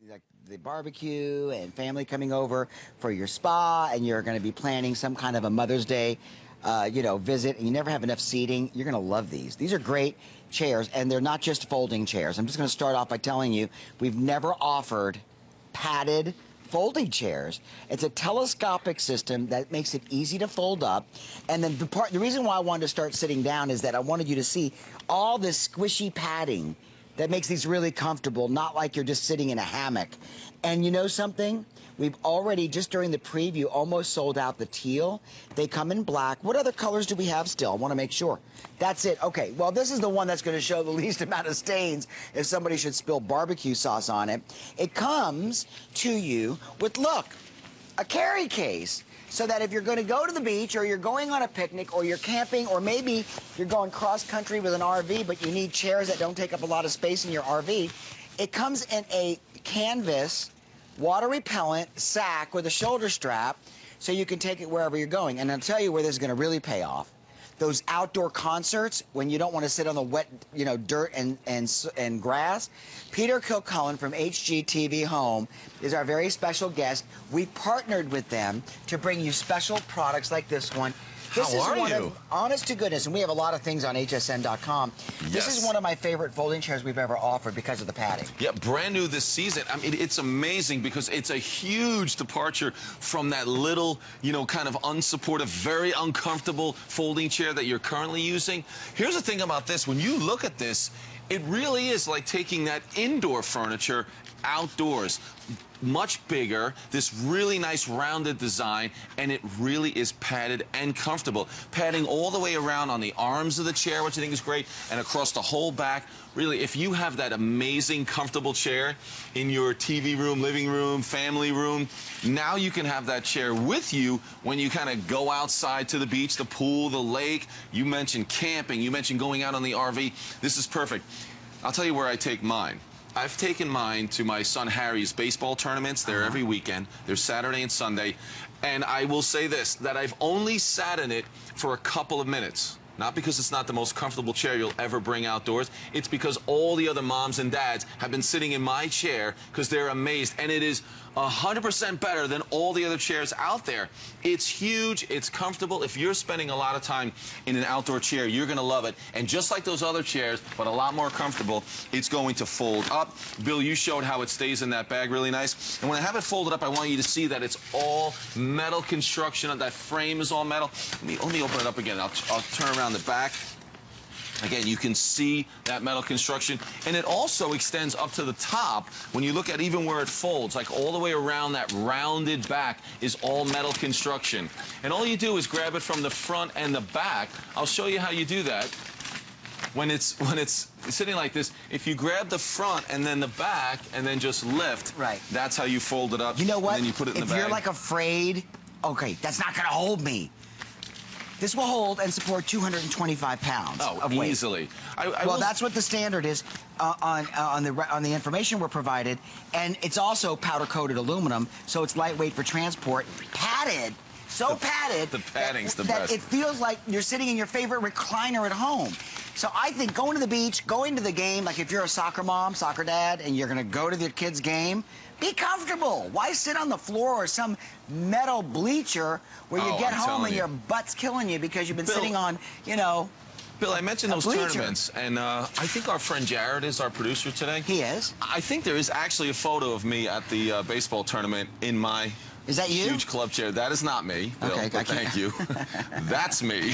like the barbecue and family coming over for your spa, and you're going to be planning some kind of a Mother's Day, visit, and you never have enough seating, you're going to love these. These are great chairs, and they're not just folding chairs. I'm just going to start off by telling you, we've never offered padded folding chairs. It's a telescopic system that makes it easy to fold up. And then the reason why I wanted to start sitting down is that I wanted you to see all this squishy padding that makes these really comfortable, not like you're just sitting in a hammock. And you know something? We've already, just during the preview, almost sold out the teal. They come in black. What other colors do we have still? I want to make sure. That's it. Okay, well, this is the one that's going to show the least amount of stains if somebody should spill barbecue sauce on it. It comes to you with, look, a carry case. So that if you're going to go to the beach, or you're going on a picnic, or you're camping, or maybe you're going cross-country with an RV, but you need chairs that don't take up a lot of space in your RV, it comes in a canvas, water-repellent sack with a shoulder strap, so you can take it wherever you're going. And I'll tell you where this is going to really pay off. Those outdoor concerts, when you don't want to sit on the wet, dirt and grass. Peter Kilcullen from HGTV Home is our very special guest. We partnered with them to bring you special products like this one. This How are you? Honest to goodness, and we have a lot of things on hsn.com. Yes. This is one of my favorite folding chairs we've ever offered because of the padding. Yeah, brand new this season. I mean, it's amazing because it's a huge departure from that little, kind of unsupportive, very uncomfortable folding chair that you're currently using. Here's the thing about this. When you look at this, it really is like taking that indoor furniture outdoors. Much bigger, this really nice rounded design, and it really is padded and comfortable. Padding all the way around on the arms of the chair, which I think is great, and across the whole back. Really, if you have that amazing, comfortable chair in your TV room, living room, family room, now you can have that chair with you when you kind of go outside to the beach, the pool, the lake. You mentioned camping, you mentioned going out on the RV. This is perfect. I'll tell you where I take mine. I've taken mine to my son Harry's baseball tournaments. They're every weekend. They're Saturday and Sunday. And I will say this, that I've only sat in it for a couple of minutes. Not because it's not the most comfortable chair you'll ever bring outdoors. It's because all the other moms and dads have been sitting in my chair because they're amazed. And it is 100% better than all the other chairs out there. It's huge. It's comfortable. If you're spending a lot of time in an outdoor chair, you're going to love it. And just like those other chairs, but a lot more comfortable, it's going to fold up. Bill, you showed how it stays in that bag really nice. And when I have it folded up, I want you to see that it's all metal construction. That frame is all metal. Let me open it up again. I'll turn around the back. Again, you can see that metal construction, and it also extends up to the top. When you look at even where it folds, like all the way around, that rounded back is all metal construction. And all you do is grab it from the front and the back. I'll show you how you do that. When it's sitting like this, if you grab the front and then the back and then just lift, right, that's how you fold it up. You know what? And then you put it in the bag. If you're like afraid, okay, that's not going to hold me. This will hold and support 225 pounds of weight. Easily. Well, that's what the standard is on the information we're provided, and it's also powder-coated aluminum, so it's lightweight for transport, padded, padded. The padding's the that best. It feels like you're sitting in your favorite recliner at home. So I think going to the beach, going to the game, like if you're a soccer mom, soccer dad, and you're going to go to your kid's game, be comfortable. Why sit on the floor or some metal bleacher where you get home and your butt's killing you because you've been sitting on, Bill, I mentioned those tournaments, and I think our friend Jared is our producer today. He is. I think there is actually a photo of me at the baseball tournament in my huge club chair. That is not me, Bill, okay, but thank you. That's me.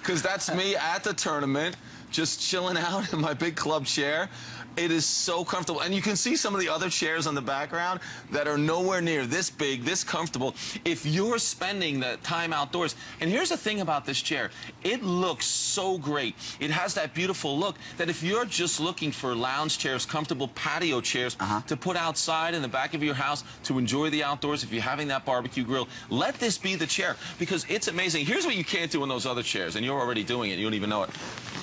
Because that's me at the tournament, just chilling out in my big club chair. It is so comfortable. And you can see some of the other chairs on the background that are nowhere near this big, this comfortable. If you're spending the time outdoors, and here's the thing about this chair, it looks so great. It has that beautiful look that if you're just looking for lounge chairs, comfortable patio chairs to put outside in the back of your house to enjoy the outdoors, if you're having that barbecue grill, let this be the chair because it's amazing. Here's what you can't do in those other chairs, and you're already doing it. You don't even know it.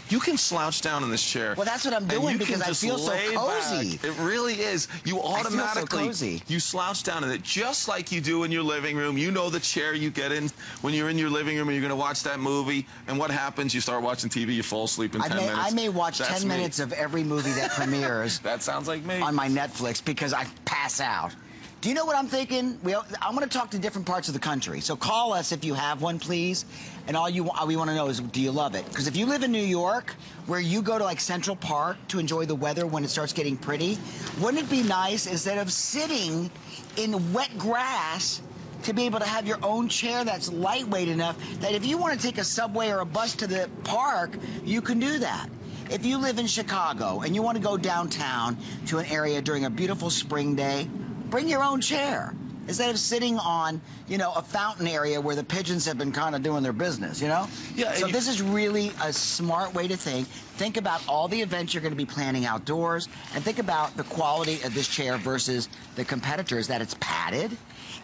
You can slouch down in this chair. Well, that's what I'm doing because I feel so cozy. It really is. You automatically, cozy. You slouch down in it just like you do in your living room. You know the chair you get in when you're in your living room and you're going to watch that movie. And what happens? You start watching TV, you fall asleep in 10 minutes. I may watch 10 minutes of every movie that premieres. That sounds like me. On my Netflix because I pass out. Do you know what I'm thinking? I'm going to talk to different parts of the country. So call us if you have one, please. And all we want to know is, do you love it? Because if you live in New York, where you go to like Central Park to enjoy the weather when it starts getting pretty, wouldn't it be nice instead of sitting in wet grass to be able to have your own chair that's lightweight enough that if you want to take a subway or a bus to the park, you can do that. If you live in Chicago and you want to go downtown to an area during a beautiful spring day, bring your own chair instead of sitting on, you know, a fountain area where the pigeons have been kind of doing their business, you know? Yeah. So this is really a smart way to think. Think about all the events you're going to be planning outdoors and think about the quality of this chair versus the competitors, that it's padded,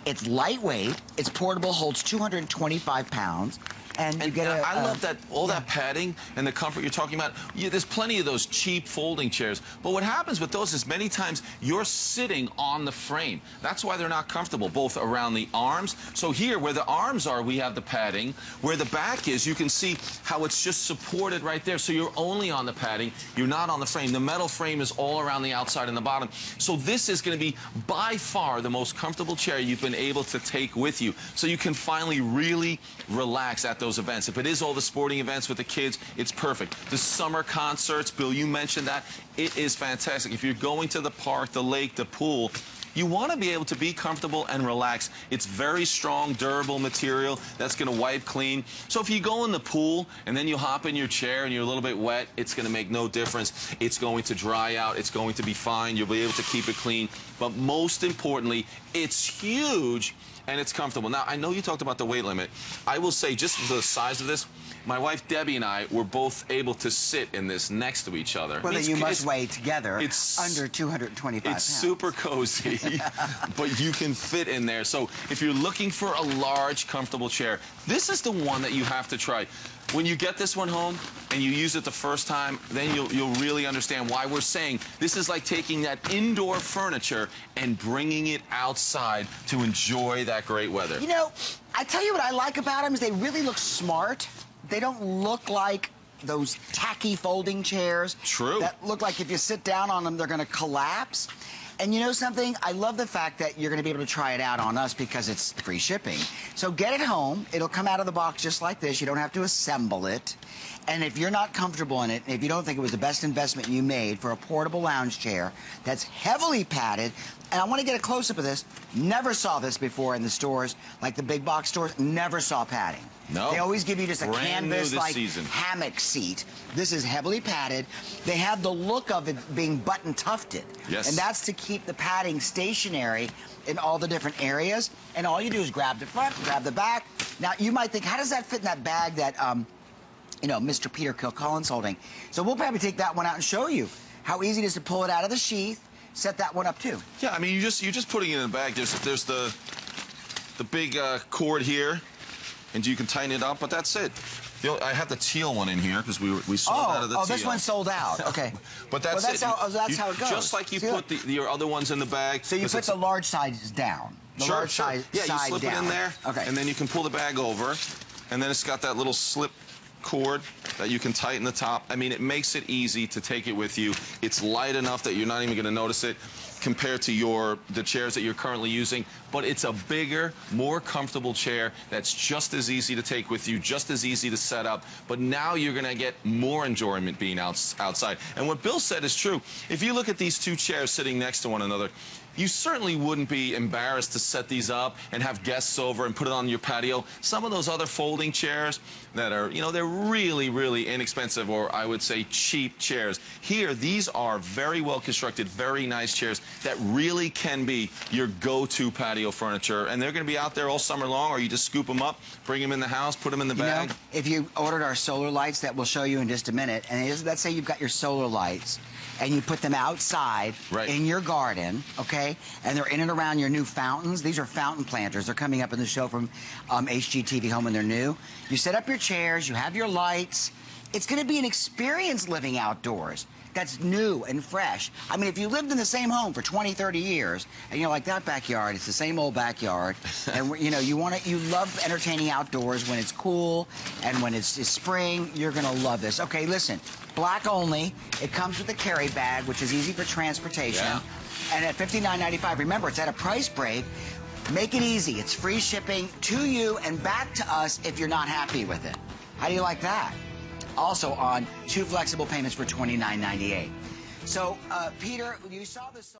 it's lightweight, it's portable, holds 225 pounds. And you get I love that, all that padding and the comfort you're talking about. There's plenty of those cheap folding chairs. But what happens with those is many times you're sitting on the frame. That's why they're not comfortable, both around the arms. So here, where the arms are, we have the padding. Where the back is, you can see how it's just supported right there. So you're only on the padding. You're not on the frame. The metal frame is all around the outside and the bottom. So this is going to be by far the most comfortable chair you've been able to take with you. So you can finally really relax at those events. If it is all the sporting events with the kids, it's perfect. The summer concerts, Bill, you mentioned that. It is fantastic. If you're going to the park, the lake, the pool, you want to be able to be comfortable and relax. It's very strong, durable material that's going to wipe clean. So if you go in the pool and then you hop in your chair and you're a little bit wet, it's going to make no difference. It's going to dry out. It's going to be fine. You'll be able to keep it clean. But most importantly, it's huge and it's comfortable. Now, I know you talked about the weight limit. I will say, just the size of this, my wife Debbie and I were both able to sit in this next to each other. Well, you must weigh together under 225 pounds. It's super cozy, but you can fit in there. So if you're looking for a large, comfortable chair, this is the one that you have to try. When you get this one home and you use it the first time, then you'll really understand why we're saying this is like taking that indoor furniture and bringing it outside to enjoy that great weather. You know, I tell you what I like about them is they really look smart. They don't look like those tacky folding chairs. True. That look like if you sit down on them, they're going to collapse. And you know something? I love the fact that you're going to be able to try it out on us because it's free shipping. So get it home. It'll come out of the box just like this. You don't have to assemble it. And if you're not comfortable in it, if you don't think it was the best investment you made for a portable lounge chair that's heavily padded, and I want to get a close-up of this, never saw this before in the stores, like the big box stores, never saw padding. No. They always give you just a canvas, like, season. hammock seat. This is heavily padded. They have the look of it being button tufted. Yes. And that's to keep the padding stationary in all the different areas. And all you do is grab the front, grab the back. Now, you might think, how does that fit in that bag that, you know, Mr. Peter Kilcullen's holding? So we'll probably take that one out and show you how easy it is to pull it out of the sheath. Set that one up, too. Yeah, I mean, you're just putting it in the bag. There's the big cord here, and you can tighten it up, but that's it. I have the teal one in here because we sold out of the teal. Oh, this one's sold out. Okay. But that's it. That's how it goes. Just like you put your other ones in the bag. So you put the large size down. The large size yeah, you slip down. it in there, okay, and then you can pull the bag over, and then it's got that little slip cord that you can tighten the top. I mean, it makes it easy to take it with you. It's light enough that you're not even going to notice it compared to the chairs that you're currently using, but it's a bigger, more comfortable chair that's just as easy to take with you, just as easy to set up, but now you're going to get more enjoyment being outside. And what Bill said is true. If you look at these two chairs sitting next to one another, you certainly wouldn't be embarrassed to set these up and have guests over and put it on your patio. Some of those other folding chairs that are, you know, they're really, really inexpensive, or I would say cheap chairs. Here, these are very well constructed, very nice chairs that really can be your go-to patio furniture. And they're going to be out there all summer long, or you just scoop them up, bring them in the house, put them in the bag. Know, if you ordered our solar lights that we'll show you in just a minute, and let's say you've got your solar lights, and you put them outside in your garden, okay, and they're in and around your new fountains. These are fountain planters. They're coming up in the show from HGTV Home, and they're new. You set up your chairs, you have your lights, It's going to be an experience living outdoors that's new and fresh. I mean, if you lived in the same home for 20, 30 years, and you're like, that backyard, it's the same old backyard, and you know, you love entertaining outdoors when it's cool and when it's spring, you're going to love this. Okay, listen, black only. It comes with a carry bag, which is easy for transportation. Yeah. And at $59.95, remember, it's at a price break. Make it easy. It's free shipping to you and back to us if you're not happy with it. How do you like that? Also on 2 flexible payments for $29.98. So, Peter, you saw this.